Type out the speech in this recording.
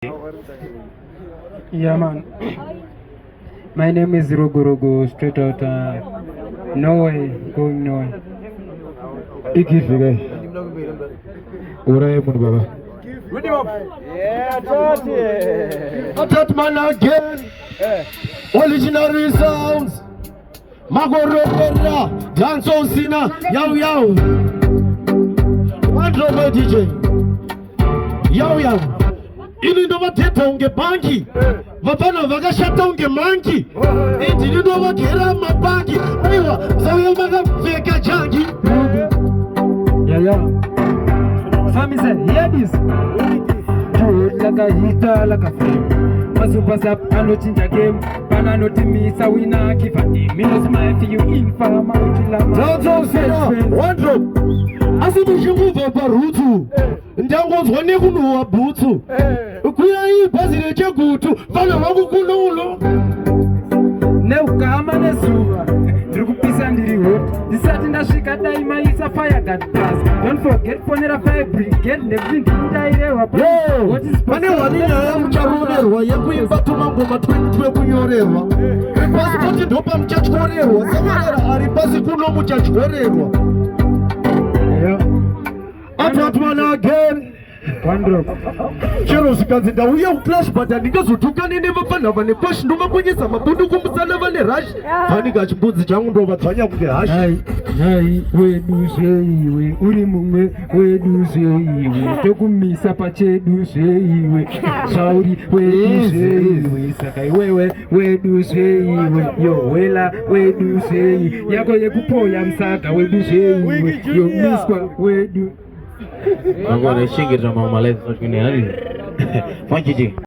Yeah, man. My name is Rogorogo, straight out. No way, going nowhere. Ikifika uraye mun baba. Read him up. Yeah, Atat man again. Original sounds. Magorora, Janson Sina, Yow. One drop DJ. Yow. Ili ndo vateta unge banki. Vapana vakashata unge manki. Ili ndo vakera mabanki. Aiwa, zawe veka jangi. Yeah. Sami said, hear this. Do it like a hitter, like a flame. Masupas up, I no change a game. Pana no team me, so we na give a team. Me no smile for you, informer, Janson Sina, one drop. Asimushimuva parutu. Ndango zvone kunowa butsu. Kuya ibhazi rechegutu. Vana vangu kunulo. Neukama nezuva. Ndikupisa ndiri hot. Ndisati ndasvika daima isa fire guard plus. Don't forget fonera fire brigade. Ndekuti ndairewa pa. Pane waninyaya mucharonerwa yekuimba tumangoma twekunyorerwa. Pasipoti ndopa muchachorerwa. Samarera ari pasi kuno muchachorerwa. Atwatwana again. One drop. Chero zikazi ndauya uclash but ndingazotukane nevafana vane pashi ndomakonyesa mabundu kumusana vane rush. Fanika chibudzi changu ndovadzvanya kuti hash. Hai wedu zveiwe uri mumwe wedu zveiwe tokumisa pachedu zveiwe zvauri wedu zveiwe saka iwewe wedu zveiwe yohwela wedu zvei yako yekupoya musaka wedu zveiwe yomiswa wedu. Agora chega de uma maleta só que nem ali. Fonte de